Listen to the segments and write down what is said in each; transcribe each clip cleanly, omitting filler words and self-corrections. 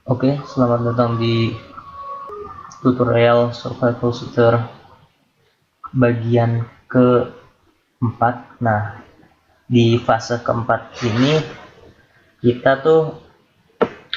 Oke, selamat datang di tutorial survival shooter bagian keempat. Nah, di fase keempat ini kita tuh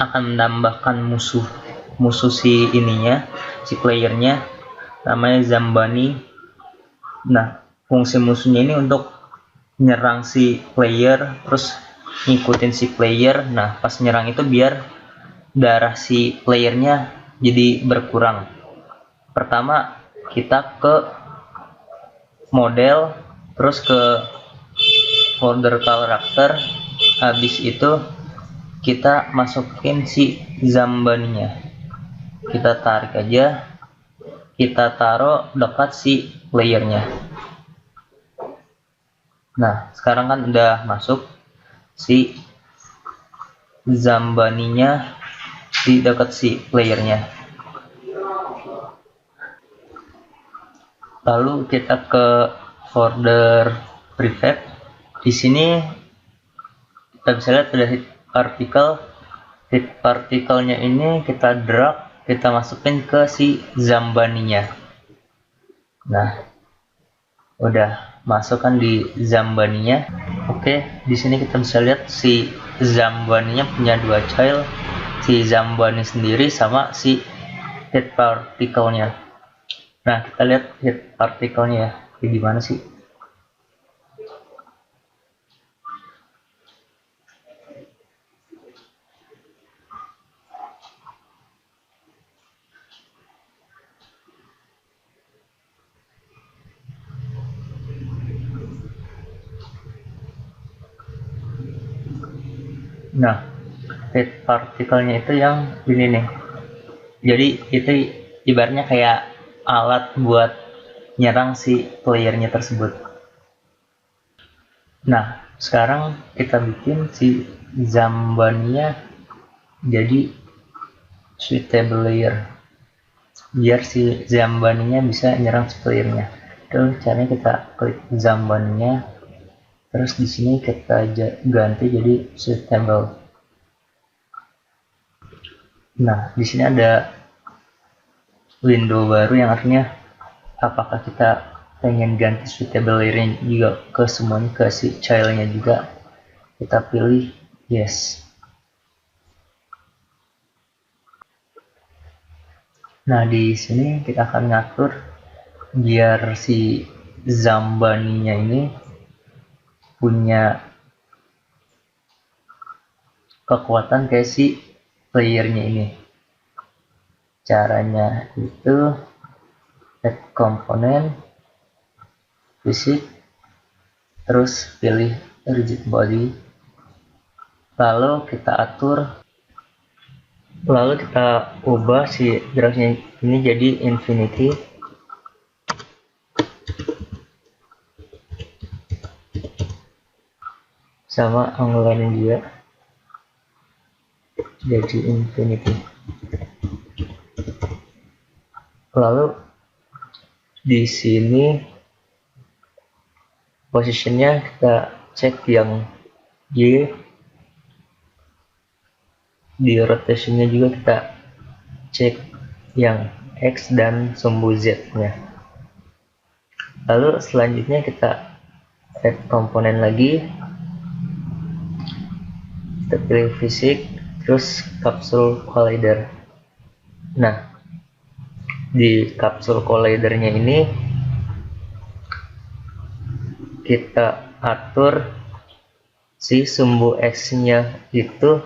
akan menambahkan musuh si playernya, namanya Zambani. Nah, fungsi musuhnya ini untuk nyerang si player, terus ngikutin si player. Nah, pas nyerang itu biar darah si playernya jadi berkurang. Pertama kita ke model, terus ke folder karakter, habis itu kita masukin si Zambaninya, kita tarik aja, kita taruh dekat si playernya. Nah, sekarang kan udah masuk si Zambaninya di dekat si playernya. Lalu kita ke folder prefab. Di sini kita bisa lihat ada hit partikelnya ini kita drag, kita masukin ke si Zambaninya. Nah, udah masukkan di Zambaninya. Oke, di sini kita bisa lihat si Zambaninya punya dua child, si Zambani sendiri sama si hit partikelnya. Nah, kita lihat hit partikelnya ya, kayak gimana sih? Nah, hit partikelnya itu yang ini nih. Jadi itu ibaratnya kayak alat buat nyerang si playernya tersebut. Nah, sekarang kita bikin si Zambania jadi suitable layer biar si Zambaninya bisa nyerang si playernya. Terus caranya kita klik Zambaninya, terus di sini kita ganti jadi suitable. Nah, di sini ada window baru yang artinya apakah kita pengen ganti suitable layer juga ke semuanya, ke si childnya juga. Kita pilih yes. Nah, di sini kita akan ngatur biar si Zambaninya ini punya kekuatan kayak si playernya ini. Caranya itu add komponen fisik, terus pilih rigid body, lalu kita ubah si dragnya ini jadi infinity, sama angularnya juga jadi infinity. Lalu di sini posisinya kita cek yang Y, di rotationnya juga kita cek yang X dan sumbu Z nya. Lalu selanjutnya kita add komponen lagi, kita pilih fisik, terus capsule collider. Nah, di capsule collidernya ini kita atur si sumbu X nya itu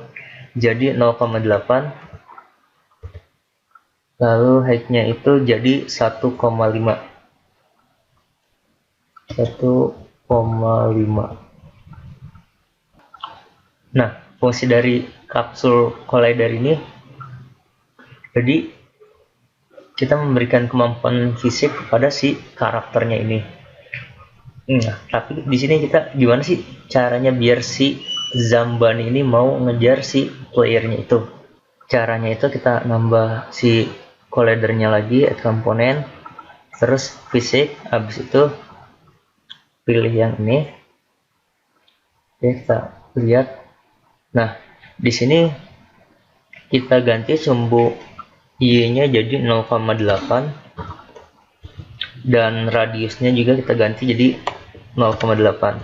jadi 0,8, lalu height nya itu jadi 1,5. Nah, fungsi dari capsule collider ini jadi kita memberikan kemampuan fisik kepada si karakternya ini. Nah, tapi di sini kita gimana sih caranya biar si Zambani ini mau ngejar si playernya itu? Caranya itu kita nambah si collidernya lagi, add komponen, terus fisik, habis itu pilih yang ini. Oke, kita lihat. Nah, di sini kita ganti sumbu Y-nya jadi 0,8 dan radiusnya juga kita ganti jadi 0,8.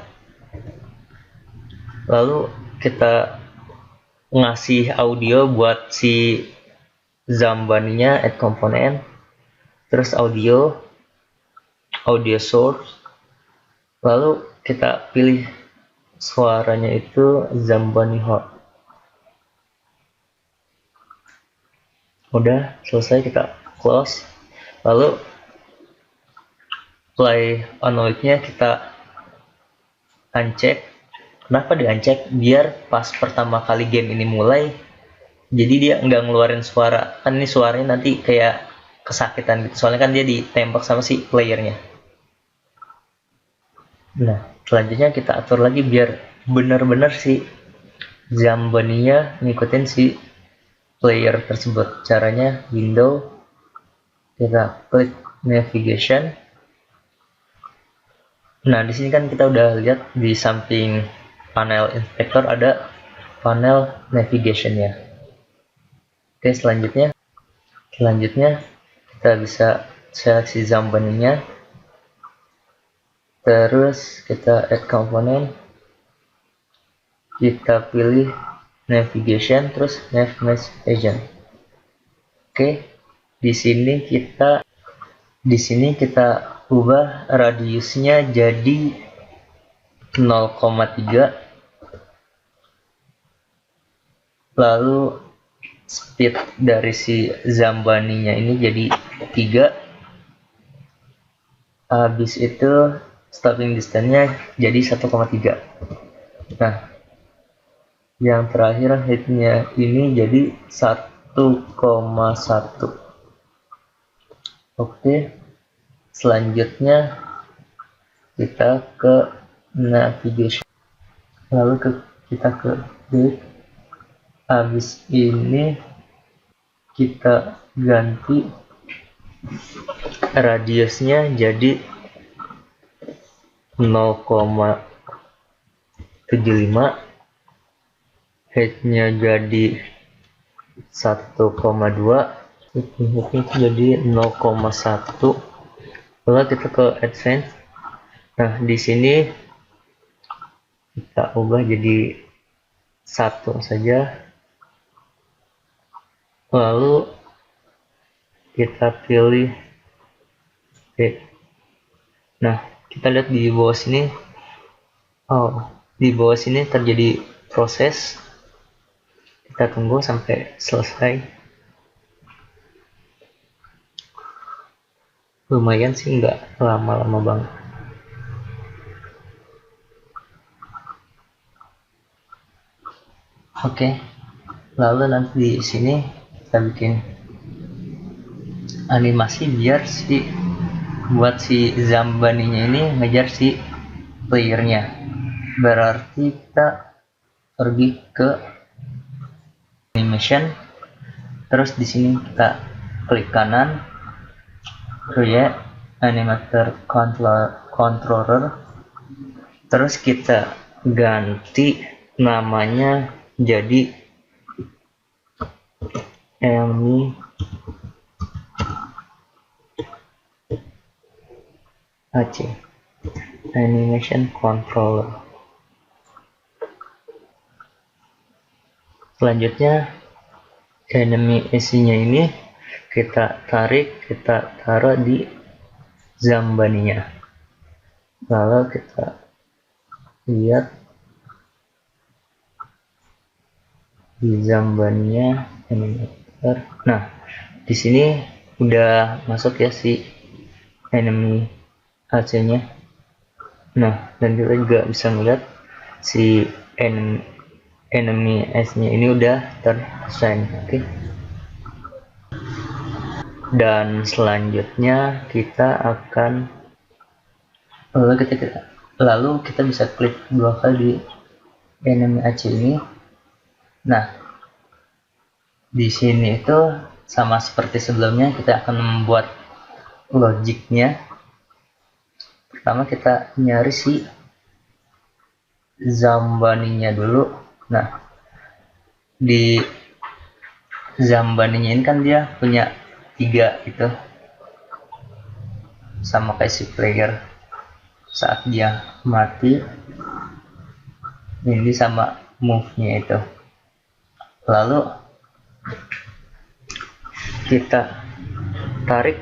Lalu kita ngasih audio buat si Zambaninya, add component, terus audio source, lalu kita pilih suaranya itu Zambani Hot. Udah selesai, kita close. Lalu play onWake-nya kita uncheck. Kenapa di uncheck? Biar pas pertama kali game ini mulai, jadi dia nggak ngeluarin suara. Kan ini suaranya nanti kayak kesakitan gitu, soalnya kan dia ditembak sama si playernya. Nah, selanjutnya kita atur lagi biar benar-benar si Zambania ngikutin si player tersebut. Caranya window, kita klik navigation. Nah, di sini kan kita udah lihat di samping panel inspector ada panel navigation-nya. Oke, selanjutnya kita bisa seleksi Zambaninya. Terus kita add component, kita pilih navigation, terus nav mesh agent. Oke, di sini kita ubah radiusnya jadi 0,3, lalu speed dari si Zambaninya ini jadi 3, habis itu stopping distance-nya jadi 1,3. Nah, yang terakhir head-nya ini jadi 1,1. Oke, selanjutnya kita ke navigation, lalu kita ke date. Habis ini kita ganti radiusnya jadi 0,75, headnya jadi 1,2, itu jadi 0,1. Lalu kita ke advance. Nah, di sini kita ubah jadi 1 saja, lalu kita pilih head. Nah, kita lihat di bawah sini, di bawah sini terjadi proses. Kita tunggu sampai selesai. Lumayan sih, nggak lama-lama banget. Oke, lalu nanti di sini kita bikin animasi biar buat si Zambaninya ini ngejar si playernya. Berarti kita pergi ke animation, terus di sini kita klik kanan, create animator controller, terus kita ganti namanya jadi Enemy AC animation controller. Selanjutnya enemy AC-nya ini kita tarik, kita taruh di Zambaninya. Lalu kita lihat di Zambaninya animator. Nah, di sini udah masuk ya si enemy AC-nya. Nah, dan kita juga bisa melihat si enemy AC-nya ini udah tersign. Oke. Dan selanjutnya kita akan lalu kita bisa klik 2 kali di enemy AC ini. Nah, di sini itu sama seperti sebelumnya, kita akan membuat logiknya. Pertama kita nyari si Zambaninya dulu. Nah, di Zambaninya ini kan dia punya 3 gitu, sama kayak si player. Saat dia mati, ini sama move-nya itu. Lalu kita tarik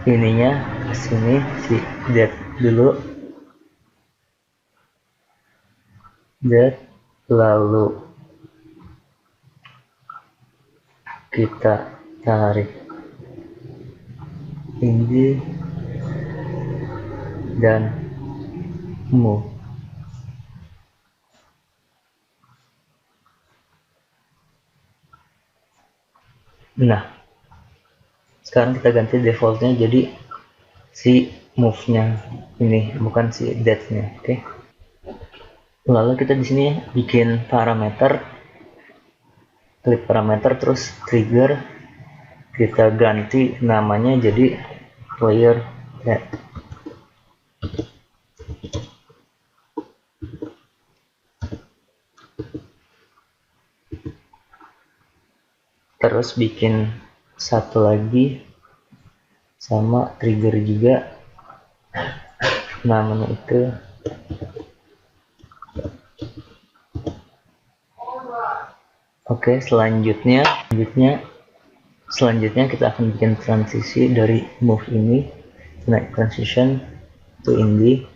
ininya ke sini, si dead dulu, dead, lalu kita tarik ini dan move. Nah, sekarang kita ganti defaultnya jadi si move-nya ini, bukan si dead-nya. Oke. Lalu kita di sini bikin parameter, klik parameter, terus trigger, kita ganti namanya jadi player dead. Terus bikin satu lagi sama trigger juga, namanya itu oke. Selanjutnya kita akan bikin transisi dari move ini, naik transition to indie,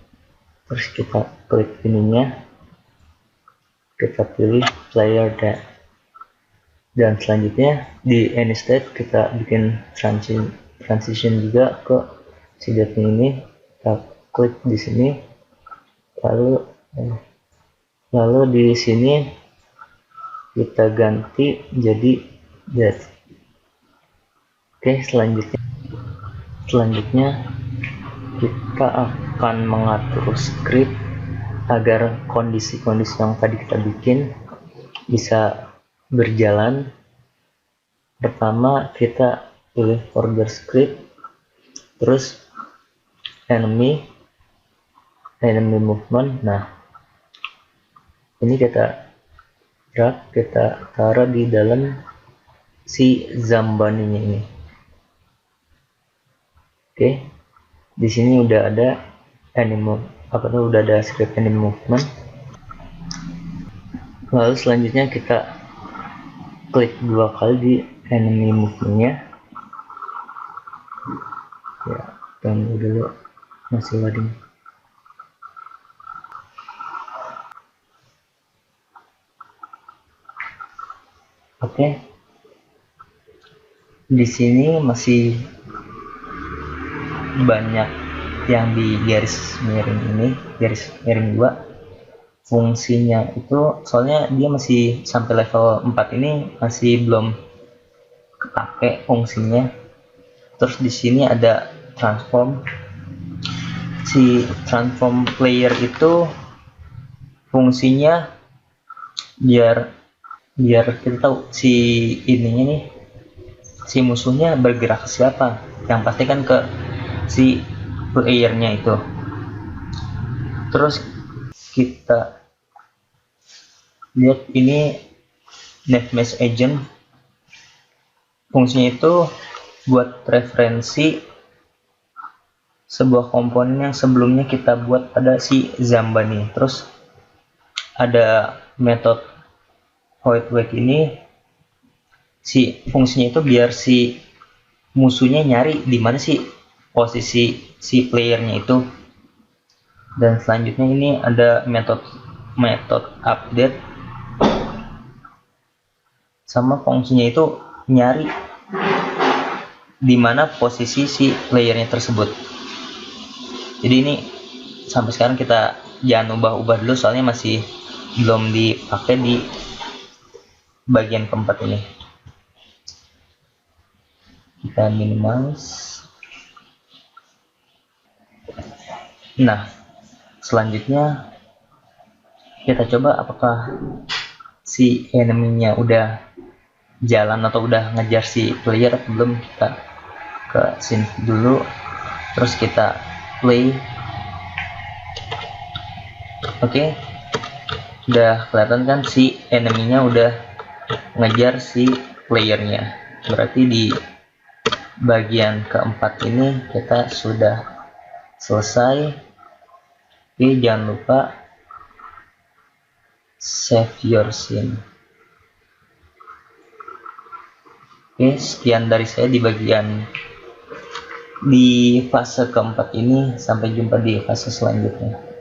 terus kita klik ininya, kita pilih player dead, dan selanjutnya di any state kita bikin transition juga ke si dead ini. Kita klik di sini, lalu di sini kita ganti jadi dead. Oke. Selanjutnya kita akan mengatur script agar kondisi-kondisi yang tadi kita bikin bisa berjalan. Pertama kita pilih order script, terus enemy movement. Nah, ini kita drag, kita taruh di dalam si Zambaninya ini. Oke, di sini udah ada udah ada script enemy movement. Lalu selanjutnya kita klik 2 kali di enemy movementnya. Ya, tunggu dulu, masih loading. Oke. Di sini masih banyak yang di garis miring ini, garis miring 2. Fungsinya itu soalnya dia masih sampai level 4 ini masih belum kepake fungsinya. Terus di sini ada transform. Si transform player itu fungsinya biar kita tahu si ininya nih, si musuhnya bergerak ke siapa, yang pasti kan ke si playernya itu. Terus kita lihat ini Nefmesh agent, fungsinya itu buat referensi sebuah komponen yang sebelumnya kita buat pada si Zambani. Terus ada metode void wake ini, si fungsinya itu biar si musuhnya nyari di mana sih posisi si playernya itu. Dan selanjutnya ini ada metode update, sama fungsinya itu nyari di mana posisi si playernya tersebut. Jadi ini sampai sekarang kita jangan ubah-ubah dulu, soalnya masih belum dipakai di bagian keempat ini. Kita minimize. Nah, selanjutnya kita coba apakah si enemy-nya udah jalan atau udah ngejar si player atau belum. Kita ke sini dulu, terus kita play. Oke, udah kelihatan kan si enemy-nya udah ngejar si playernya. Berarti di bagian keempat ini kita sudah selesai. Oke, jangan lupa save your scene. Oke, sekian dari saya di fase keempat ini. Sampai jumpa di fase selanjutnya.